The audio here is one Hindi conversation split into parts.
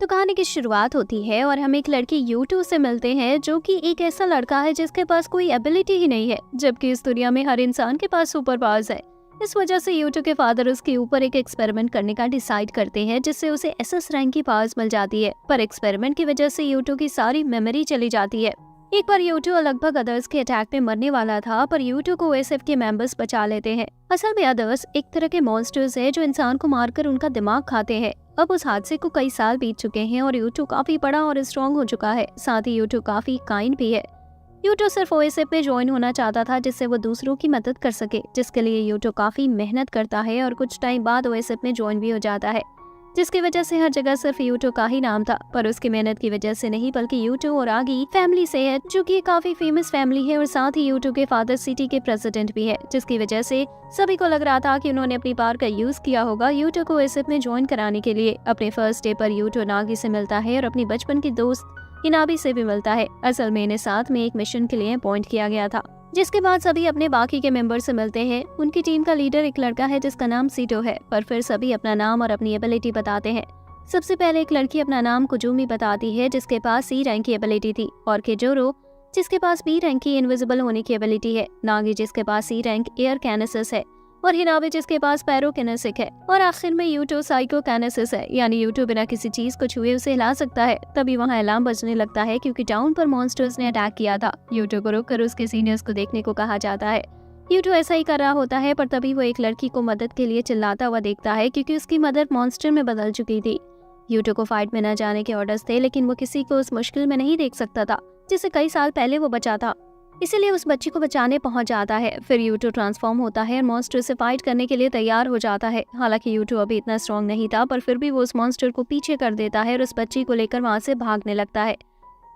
तो कहानी की शुरुआत होती है और हम एक लड़की यूटू से मिलते हैं जो कि एक ऐसा लड़का है जिसके पास कोई एबिलिटी ही नहीं है, जबकि इस दुनिया में हर इंसान के पास सुपर पावर्स है। इस वजह से यूटू के फादर उसके ऊपर एक एक्सपेरिमेंट करने का डिसाइड करते हैं, जिससे उसे एसएस रैंक की पावर्स मिल जाती है। पर एक्सपेरिमेंट की वजह से यूटू की सारी मेमोरी चली जाती है। एक बार यूटू लगभग अदर्स के अटैक में मरने वाला था, पर यूटू को ओएसएफ के मेंबर्स बचा लेते हैं। असल में अदर्स एक तरह के मॉन्स्टर्स है जो इंसान को मारकर उनका दिमाग खाते हैं। अब उस हादसे को कई साल बीत चुके हैं और यूटू काफी बड़ा और स्ट्रॉन्ग हो चुका है। साथ ही यूटू काफी काइंड भी है। यूटू सिर्फ ओएसएफ में ज्वाइन होना चाहता था जिससे वो दूसरों की मदद कर सके, जिसके लिए यूटू काफी मेहनत करता है और कुछ टाइम बाद ओएसएफ में ज्वाइन भी हो जाता है, जिसकी वजह से हर जगह सिर्फ यूटू का ही नाम था। पर उसकी मेहनत की वजह से नहीं, बल्कि यूटू और आगी फैमिली से है, जो कि काफी फेमस फैमिली है। और साथ ही यूटू के फादर सिटी के प्रेसिडेंट भी है, जिसकी वजह से सभी को लग रहा था कि उन्होंने अपनी पावर का यूज किया होगा यूटू को ओएसएफ में ज्वाइन कराने के लिए। अपने फर्स्ट डे पर यूटू नागी से मिलता है और अपनी बचपन की दोस्त हिनाबी से भी मिलता है। असल में इन्हें साथ में एक मिशन के लिए अपॉइंट किया गया था, जिसके बाद सभी अपने बाकी के मेंबर से मिलते हैं। उनकी टीम का लीडर एक लड़का है जिसका नाम सीटो है, पर फिर सभी अपना नाम और अपनी एबिलिटी बताते हैं। सबसे पहले एक लड़की अपना नाम कुजुमी बताती है, जिसके पास सी रैंक की एबिलिटी थी, और केजोरो जिसके पास बी रैंक की इनविजिबल होने की एबिलिटी है, नागी जिसके पास सी रैंक एयर कैनेसिस है, और हिनाबे जिसके पास पैरोकिनेसिक है, और आखिर में यूटो साइकोकाइनेसिस है, यानी यूटो बिना किसी चीज को छुए उसे हिला सकता है। तभी वहाँ अलार्म बजने लगता है क्योंकि टाउन पर मॉन्स्टर्स ने अटैक किया था। यूटो को रोककर उसके सीनियर्स को देखने को कहा जाता है। यूटो ऐसा ही कर रहा होता है, पर तभी वो एक लड़की को मदद के लिए चिल्लाता हुआ देखता है क्योंकि उसकी मदर मॉन्स्टर में बदल चुकी थी। यूटो को फाइट में न जाने के ऑर्डर्स थे, लेकिन वो किसी को उस मुश्किल में नहीं देख सकता था जिसे कई साल पहले वो बचा था, इसीलिए उस बच्ची को बचाने पहुंच जाता है। फिर यूटो ट्रांसफॉर्म होता है और मॉन्स्टर से फाइट करने के लिए तैयार हो जाता है। हालांकि यूटो अभी इतना स्ट्रॉन्ग नहीं था, पर फिर भी वो उस मॉन्स्टर को पीछे कर देता है और उस बच्ची को लेकर वहां से भागने लगता है।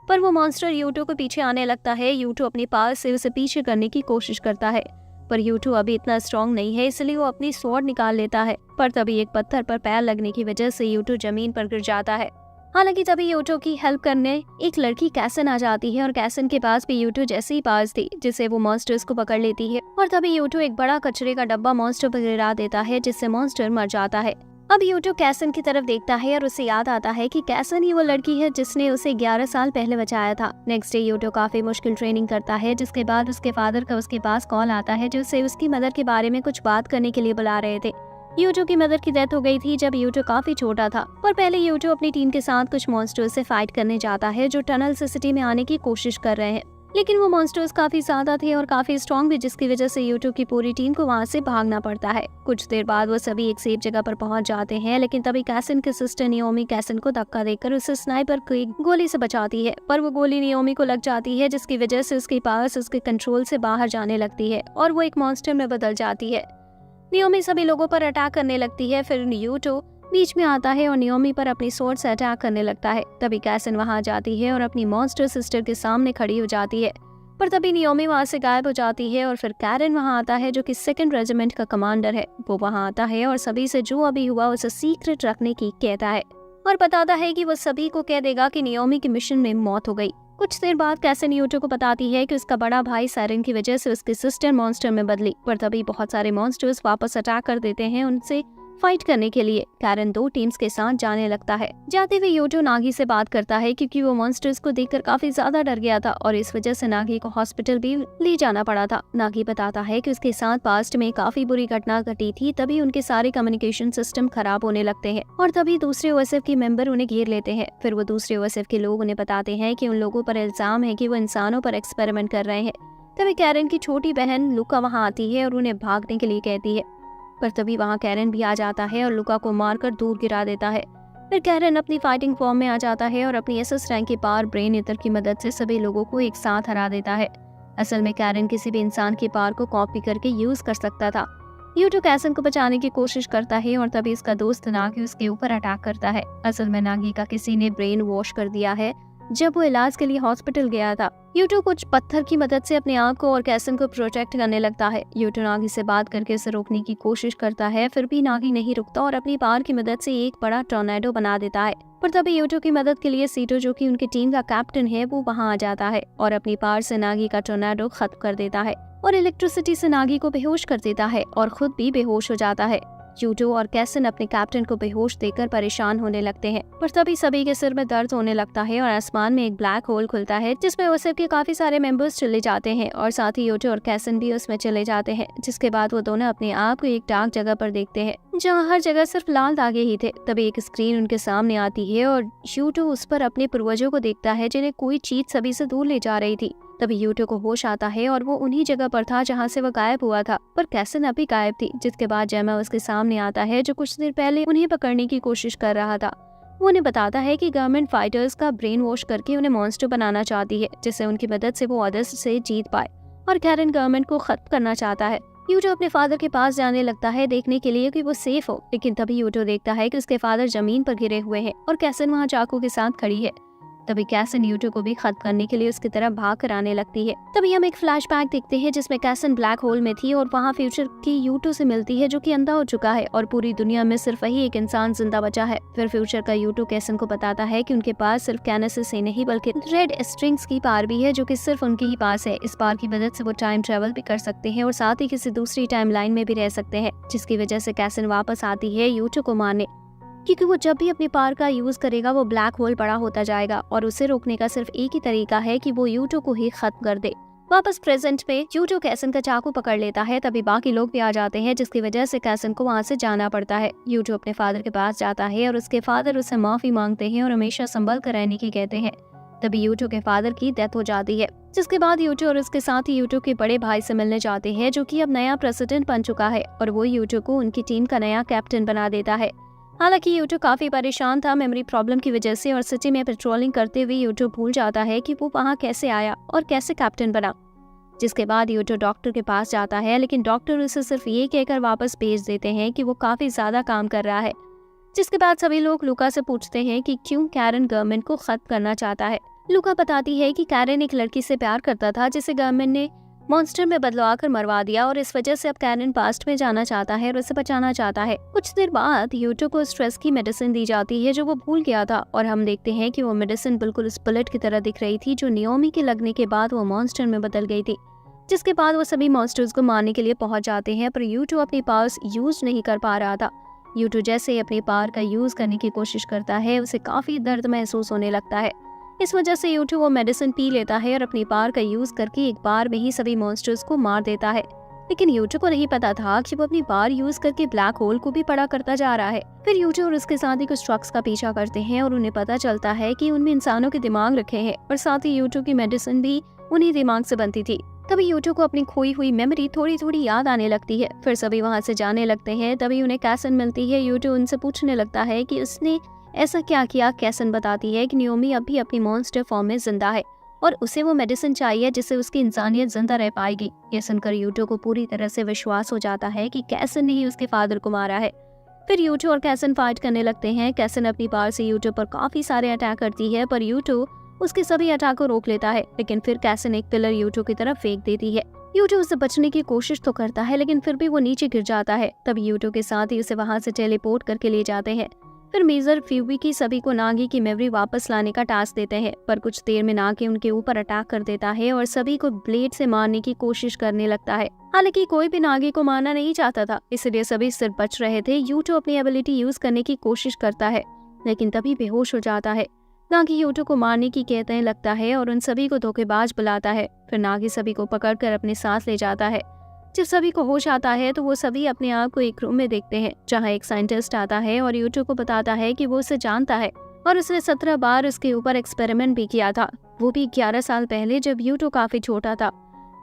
पर वो मॉन्स्टर यूटो को पीछे आने लगता है। यूटो अपनी पावर से उसे पीछे करने की कोशिश करता है, पर यूटो अभी इतना स्ट्रॉन्ग नहीं है, इसलिए वो अपनी स्वॉर्ड निकाल लेता है। पर तभी एक पत्थर पर पैर लगने की वजह से यूटो जमीन पर गिर जाता है। हालांकि तभी यूटो की हेल्प करने एक लड़की कैसन आ जाती है, और कैसन के पास भी यूटो जैसी ही पावर्स थी, जिससे वो मॉन्स्टर्स को पकड़ लेती है। और तभी यूटो एक बड़ा कचरे का डब्बा मॉन्स्टर पर गिरा देता है, जिससे मॉन्स्टर मर जाता है। अब यूटो कैसन की तरफ देखता है और उसे याद आता है कि कैसन ही वो लड़की है जिसने उसे 11 साल पहले बचाया था। नेक्स्ट डे यूटो काफी मुश्किल ट्रेनिंग करता है, जिसके बाद उसके फादर का उसके पास कॉल आता है, जो उसे उसकी मदर के बारे में कुछ बात करने के लिए बुला रहे थे। यूटो की मदर की डेथ हो गई थी जब यूटो काफी छोटा था। पर पहले यूटो अपनी टीम के साथ कुछ मॉन्स्टर्स से फाइट करने जाता है जो टनल से सिटी में आने की कोशिश कर रहे हैं, लेकिन वो मॉन्स्टर्स काफी ज्यादा थे और काफी स्ट्रॉन्ग भी, जिसकी वजह से यूटो की पूरी टीम को वहां से भागना पड़ता है। कुछ देर बाद वो सभी एक सेफ जगह पर पहुंच जाते हैं, लेकिन तभी कैसन की सिस्टर नियोमी कैसन को धक्का देकर उसे स्नाइपर की गोली से बचाती है, पर वो गोली नियोमी को लग जाती है, जिसकी वजह से उसकी पावर्स उसके कंट्रोल से बाहर जाने लगती है और वो एक मॉन्स्टर में बदल जाती है। नियोमी सभी लोगों पर अटैक करने लगती है। फिर यूटो बीच में आता है और नियोमी पर अपनी स्वॉर्ड से अटैक करने लगता है। तभी कैसन वहां जाती है और अपनी मॉन्स्टर सिस्टर के सामने खड़ी हो जाती है, पर तभी नियोमी वहां से गायब हो जाती है। और फिर कैरन वहां आता है, जो कि 2nd रेजिमेंट का कमांडर है। वो वहां आता है और सभी से जो अभी हुआ उसे सीक्रेट रखने की कहता है, और बताता है कि वो सभी को कह देगा कि नियोमी की मिशन में मौत हो गई। कुछ देर बाद कैसन यूटो को बताती है कि उसका बड़ा भाई साइरन की वजह से उसकी सिस्टर मॉन्स्टर में बदली, पर तभी बहुत सारे मॉन्स्टर्स वापस अटैक कर देते हैं उनसे फाइट करने के लिए। कैरन 2 टीम्स के साथ जाने लगता है। जाते हुए यूटो नागी से बात करता है क्योंकि वो मॉन्स्टर्स को देखकर काफी ज्यादा डर गया था और इस वजह से नागी को हॉस्पिटल भी ले जाना पड़ा था। नागी बताता है कि उसके साथ पास्ट में काफी बुरी घटना घटी थी, तभी उनके सारे कम्युनिकेशन सिस्टम खराब होने लगते हैं और तभी दूसरे ओएसएफ के मेंबर उन्हें घेर लेते हैं। फिर वो दूसरे ओएसएफ के लोग उन्हें बताते हैं कि उन लोगों पर इल्जाम है कि वो इंसानों पर एक्सपेरिमेंट कर रहे हैं। तभी कैरन की छोटी बहन लुका वहाँ आती है और उन्हें भागने के लिए कहती है, पर तभी वहाँ कैरन भी आ जाता है और लुका को मारकर दूर गिरा देता है। फिर कैरन अपनी फाइटिंग फॉर्म में आ जाता है और अपनी एसएस रैंक की पावर ब्रेन ईथर की मदद से सभी लोगों को एक साथ हरा देता है। असल में कैरन किसी भी इंसान की पावर को कॉपी करके यूज कर सकता था। यूटो कैसन को बचाने की कोशिश करता है और तभी इसका दोस्त नागी उसके ऊपर अटैक करता है। असल में नागी का किसी ने ब्रेन वॉश कर दिया है जब वो इलाज के लिए हॉस्पिटल गया था। यूटो कुछ पत्थर की मदद से अपने आप को और कैसन को प्रोटेक्ट करने लगता है। यूटो नागी से बात करके उसे रोकने की कोशिश करता है, फिर भी नागी नहीं रुकता और अपनी पावर की मदद से एक बड़ा टॉर्नेडो बना देता है। पर तभी यूटो की मदद के लिए सीटो, जो कि उनकी टीम का कैप्टन है, वो वहाँ आ जाता है और अपनी पावर से नागी का टॉर्नेडो खत्म कर देता है और इलेक्ट्रिसिटी से नागी को बेहोश कर देता है और खुद भी बेहोश हो जाता है। यूटो और कैसन अपने कैप्टन को बेहोश देखकर परेशान होने लगते हैं, पर तभी सभी के सिर में दर्द होने लगता है और आसमान में एक ब्लैक होल खुलता है जिसमें ओएसएफ के काफी सारे मेंबर्स चले जाते हैं और साथ ही यूटो और कैसन भी उसमें चले जाते हैं। जिसके बाद वो दोनों अपने आप को एक डार्क जगह पर देखते हैं जहाँ हर जगह सिर्फ लाल धागे ही थे। तभी एक स्क्रीन उनके सामने आती है और यूटो उस पर अपने पूर्वजों को देखता है जिन्हें कोई चीज सभी से दूर ले जा रही थी। तभी यूटो को होश आता है और वो उन्हीं जगह पर था जहाँ से वो गायब हुआ था, पर कैसन अभी गायब थी। जिसके बाद जेमा उसके सामने आता है जो कुछ देर पहले उन्हें पकड़ने की कोशिश कर रहा था। वो उन्हें बताता है कि गवर्नमेंट फाइटर्स का ब्रेन वॉश करके उन्हें मॉन्स्टर बनाना चाहती है जिससे उनकी मदद से वो अदर्स से जीत पाए, और कैरन गवर्नमेंट को खत्म करना चाहता है। यूटो अपने फादर के पास जाने लगता है देखने के लिए कि वो सेफ हो, लेकिन तभी यूटो देखता है कि उसके फादर जमीन पर गिरे हुए हैं और कैसन वहाँ चाकू के साथ खड़ी है। तभी कैसन यूटो को भी खत्म करने के लिए उसकी तरफ भाग कर आने लगती है। तभी हम एक फ्लैशबैक देखते हैं जिसमें कैसन ब्लैक होल में थी और वहाँ फ्यूचर की यूटो से मिलती है जो कि अंधा हो चुका है और पूरी दुनिया में सिर्फ वही एक इंसान जिंदा बचा है। फिर फ्यूचर का यूटो कैसन को बताता है कि उनके पास सिर्फ कैनेसिस से नहीं बल्कि रेड स्ट्रिंग्स की पावर भी है जो कि सिर्फ उनके ही पास है। इस पावर की मदद से वो टाइम ट्रेवल भी कर सकते हैं और साथ ही किसी दूसरी टाइम लाइन में भी रह सकते हैं, जिसकी वजह से कैसन वापस आती है यूटो को मारने, क्योंकि वो जब भी अपनी पावर का यूज करेगा वो ब्लैक होल बड़ा होता जाएगा और उसे रोकने का सिर्फ एक ही तरीका है कि वो यूटो को ही खत्म कर दे। वापस प्रेजेंट में यूटो कैसन का चाकू पकड़ लेता है, तभी बाकी लोग भी आ जाते हैं जिसकी वजह से कैसन को वहाँ से जाना पड़ता है। यूटो अपने फादर के पास जाता है और उसके फादर उससे माफी मांगते हैं और हमेशा संभल कर रहने की कहते हैं। तभी यूटो के फादर की डेथ हो जाती है, जिसके बाद यूटो और उसके साथ ही यूटो के बड़े भाई से मिलने जाते हैं जो कि अब नया प्रेसिडेंट बन चुका है और वो यूटो को उनकी टीम का नया कैप्टन बना देता है। हालांकि यूटो काफी परेशान था मेमोरी प्रॉब्लम की वजह से और सिटी में पेट्रोलिंग करते हुए यूटो भूल जाता है कि वो वहाँ कैसे आया और कैसे कैप्टन बना। जिसके बाद यूटो डॉक्टर के पास जाता है, लेकिन डॉक्टर उसे सिर्फ ये कहकर वापस भेज देते हैं कि वो काफी ज्यादा काम कर रहा है। जिसके बाद सभी लोग लुका से पूछते हैं कि क्यों कैरन गवर्नमेंट को खत्म करना चाहता है। लुका बताती है कि कैरन एक लड़की से प्यार करता था जिसे गवर्नमेंट ने मॉन्स्टर में बदलवा कर मरवा दिया और इस वजह से अब कैरन पास्ट में जाना चाहता है और उसे बचाना चाहता है। कुछ देर बाद यूटो को स्ट्रेस की मेडिसिन दी जाती है जो वो भूल गया था और हम देखते हैं कि वो मेडिसिन बिल्कुल उस बुलेट की तरह दिख रही थी जो नियोमी के लगने के बाद वो मॉन्स्टर में बदल गई थी। जिसके बाद वो सभी मॉन्स्टर्स को मारने के लिए पहुंच जाते हैं, पर यूटो अपनी पावर्स यूज नहीं कर पा रहा था। यूटो जैसे ही अपनी पावर का यूज करने की कोशिश करता है उसे काफी दर्द महसूस होने लगता है। इस वजह से यूटो वो मेडिसिन पी लेता है और अपनी पावर का यूज करके एक बार में ही सभी मॉन्स्टर्स को मार देता है। लेकिन यूटो को नहीं पता था कि वो अपनी पावर यूज करके ब्लैक होल को भी बड़ा करता जा रहा है। फिर यूटो और उसके साथ ही कुछ ट्रक्स का पीछा करते हैं और उन्हें पता चलता है कि उनमें इंसानों के दिमाग रखे हैं और साथ ही यूटो की मेडिसिन भी उन्हीं दिमाग से बनती थी। तभी यूटो को अपनी खोई हुई मेमोरी थोड़ी थोड़ी याद आने लगती है। फिर सभी वहाँ से जाने लगते हैं। तभी उन्हें कैसन मिलती है। यूटो उनसे पूछने लगता है कि उसने ऐसा क्या किया। कैसन बताती है कि नियोमी अभी अपनी मॉन्स्टर फॉर्म में जिंदा है और उसे वो मेडिसिन चाहिए जिससे उसकी इंसानियत जिंदा रह पाएगी। ये सुनकर यूटो को पूरी तरह से विश्वास हो जाता है कि कैसन ने ही उसके फादर को मारा है। फिर यूटो और कैसन फाइट करने लगते हैं। कैसन अपनी पावर से यूटो पर काफी सारे अटैक करती है, पर यूटो उसके सभी अटैक को रोक लेता है। लेकिन फिर कैसन एक पिलर यूटो की तरफ फेंक देती है। यूटो उसे बचने की कोशिश तो करता है, लेकिन फिर भी वो नीचे गिर जाता है। तब यूटो के साथ ही उसे वहां से टेलीपोर्ट करके ले जाते हैं। फिर मेजर फ्यूबी सभी को नागी की मेमोरी वापस लाने का टास्क देते हैं, पर कुछ देर में नागी उनके ऊपर अटैक कर देता है और सभी को ब्लेड से मारने की कोशिश करने लगता है। हालांकि कोई भी नागी को मारना नहीं चाहता था, इसलिए सभी सिर्फ बच रहे थे। यूटो अपनी एबिलिटी यूज करने की कोशिश करता है, लेकिन तभी बेहोश हो जाता है। नागी यूटो को मारने की कहने लगता है और उन सभी को धोखेबाज बुलाता है। फिर नागी सभी को पकड़कर अपने साथ ले जाता है। जब सभी को होश आता है तो वो सभी अपने आप को एक रूम में देखते हैं, जहाँ एक साइंटिस्ट आता है और यूटो को बताता है कि वो उसे जानता है और उसने 17 बार उसके ऊपर एक्सपेरिमेंट भी किया था, वो भी 11 साल पहले जब यूटो काफी छोटा था।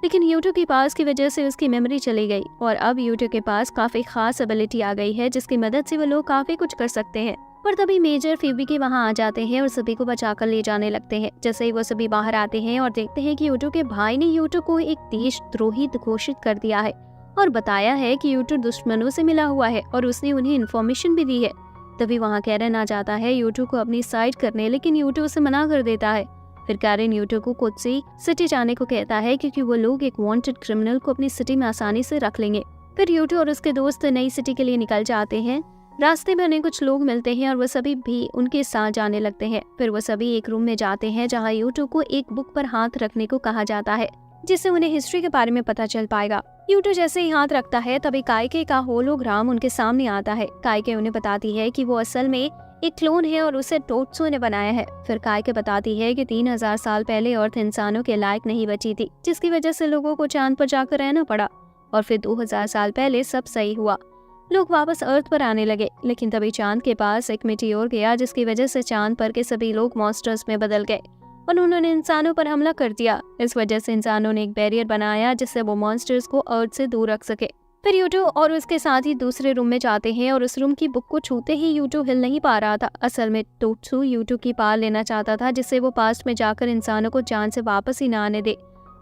लेकिन यूटो के पास की वजह से उसकी मेमोरी चली गई और अब यूटो के पास काफी खास एबिलिटी आ गई है जिसकी मदद से वो लोग काफी कुछ कर सकते हैं। पर तभी मेजर फ्यूबी वहाँ आ जाते हैं और सभी को बचाकर ले जाने लगते हैं। जैसे ही वो सभी बाहर आते हैं और देखते हैं कि यूटो के भाई ने यूटो को एक देशद्रोही घोषित कर दिया है और बताया है कि यूटो दुश्मनों से मिला हुआ है और उसने उन्हें इन्फॉर्मेशन भी दी है। तभी वहाँ कैरन आ जाता है यूटो को अपनी साइड करने, लेकिन यूटो उसे मना कर देता है। फिर कैरन यूटो को खुद से सिटी जाने को कहता है क्योंकि वो लोग एक वांटेड क्रिमिनल को अपनी सिटी में आसानी से रख लेंगे। फिर यूटो और उसके दोस्त नई सिटी के लिए निकल जाते हैं। रास्ते में उन्हें कुछ लोग मिलते हैं और वो सभी भी उनके साथ जाने लगते हैं। फिर वो सभी एक रूम में जाते हैं जहाँ यूटो को एक बुक पर हाथ रखने को कहा जाता है, जिससे उन्हें हिस्ट्री के बारे में पता चल पाएगा। यूटो जैसे ही हाथ रखता है तभी काइके का होलोग्राम उनके सामने आता है। काइके उन्हें बताती है कि वो असल में एक क्लोन है और उसे टोत्सु ने बनाया है। फिर काइके बताती है कि 3000 साल पहले अर्थ इंसानों के लायक नहीं बची थी, जिसकी वजह से लोगों को चांद पर जाकर रहना पड़ा। और फिर 2000 साल पहले सब सही हुआ, लोग वापस अर्थ पर आने लगे। लेकिन तभी चांद के पास एक मीटियोर गया, जिसकी वजह से चांद पर के सभी लोग मॉन्स्टर्स में बदल गए और उन्होंने इंसानों पर हमला कर दिया। इस वजह से इंसानों ने एक बैरियर बनाया जिससे वो मॉन्स्टर्स को अर्थ से दूर रख सके। फिर यूटो और उसके साथ ही दूसरे रूम में जाते हैं और उस रूम की बुक को छूते ही यूटो हिल नहीं पा रहा था। असल में टोत्सु यूटो की पाल लेना चाहता था, जिससे वो पास्ट में जाकर इंसानों को चांद से वापस ही ना आने दे।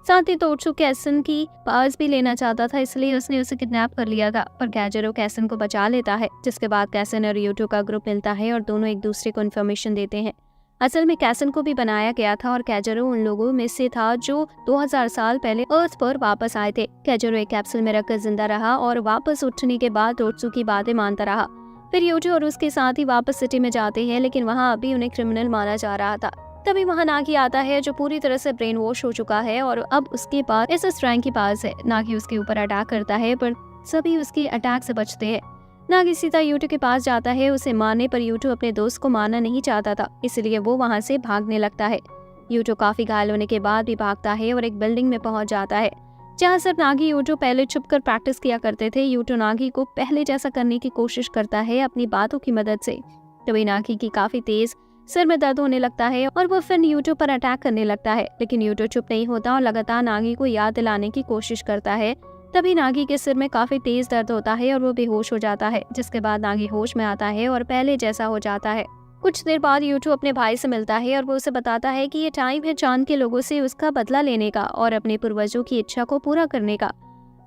साथ ही टोत्सु कैसन की पास भी लेना चाहता था, इसलिए उसने उसे किडनैप कर लिया था। पर कैजरो कैसन को बचा लेता है, जिसके बाद कैसन और यूटो का ग्रुप मिलता है और दोनों एक दूसरे को इन्फॉर्मेशन देते हैं। असल में कैसन को भी बनाया गया था और कैजरो उन लोगों में से था जो 2000 साल पहले अर्थ पर वापस आए थे। कैजरो एक कैप्सूल में रखकर जिंदा रहा और वापस उठने के बाद टोत्सु की बातें मानता रहा। फिर यूटो और उसके साथ ही वापस सिटी में जाते हैं, लेकिन वहाँ अभी उन्हें क्रिमिनल माना जा रहा था। तभी वहाँ नागी आता है जो पूरी तरह से ब्रेन वॉश हो चुका है और अब उसके पास एसएस रैंक के पास है। नागी उसके ऊपर अटैक करता है, पर सभी उसके अटैक से बचते हैं। नागी सीधा यूटो के पास जाता है। उसे मारने पर यूटो अपने दोस्त को मारना नहीं चाहता था, इसलिए वो वहाँ से भागने लगता है। यूटो काफी घायल होने के बाद भी भागता है और एक बिल्डिंग में पहुंच जाता है, जहाँ सिर्फ नागी यूटो पहले छुपकर प्रैक्टिस किया करते थे। यूटो नागी को पहले जैसा करने की कोशिश करता है अपनी बातों की मदद से। तभी नागी की काफी तेज सिर में दर्द होने लगता है और वो फिर यूटो पर अटैक करने लगता है, लेकिन यूटो चुप नहीं होता और लगातार नागी को याद दिलाने की कोशिश करता है। तभी नागी के सिर में काफी तेज दर्द होता है और वो बेहोश हो जाता है, जिसके बाद नागी होश में आता है और पहले जैसा हो जाता है। कुछ देर बाद यूटो अपने भाई से मिलता है और वो उसे बताता है कि ये टाइम है चांद के लोगों से उसका बदला लेने का और अपने पूर्वजों की इच्छा को पूरा करने का।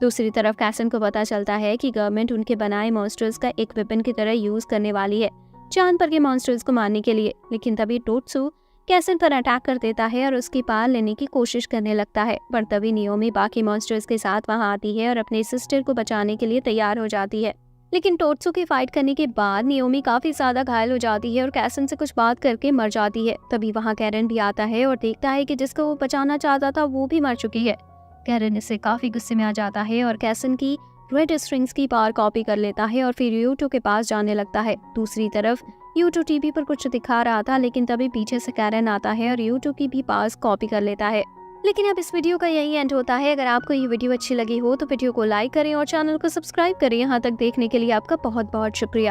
दूसरी तरफ कैसन को पता चलता है कि गवर्नमेंट उनके बनाए मॉन्स्टर्स का एक वेपन की तरह यूज करने वाली है चांद पर के मॉन्स्टर्स को मारने के लिए। लेकिन तभी टोत्सु कैसन पर अटैक कर देता है और उसकी पाल लेने की कोशिश करने लगता है। पर तभी नियोमी बाकी मॉन्स्टर्स के साथ वहां आती है और अपने सिस्टर को बचाने के लिए तैयार हो जाती है। लेकिन टोत्सु की फाइट करने के बाद नियोमी काफी ज्यादा घायल हो जाती है और कैसन से कुछ बात करके मर जाती है। तभी वहाँ कैरन भी आता है और देखता है कि जिसको वो बचाना चाहता था वो भी मर चुकी है। कैरन इससे काफी गुस्से में आ जाता है और कैसन की रेड स्ट्रिंग्स की पावर कॉपी कर लेता है और फिर यूटो के पास जाने लगता है। दूसरी तरफ यूटो टीवी पर कुछ दिखा रहा था, लेकिन तभी पीछे से कैरन आता है और यूटो की भी पावर्स कॉपी कर लेता है। लेकिन अब इस वीडियो का यही एंड होता है। अगर आपको ये वीडियो अच्छी लगी हो तो वीडियो को लाइक करें और चैनल को सब्सक्राइब करें। यहाँ तक देखने के लिए आपका बहुत बहुत शुक्रिया।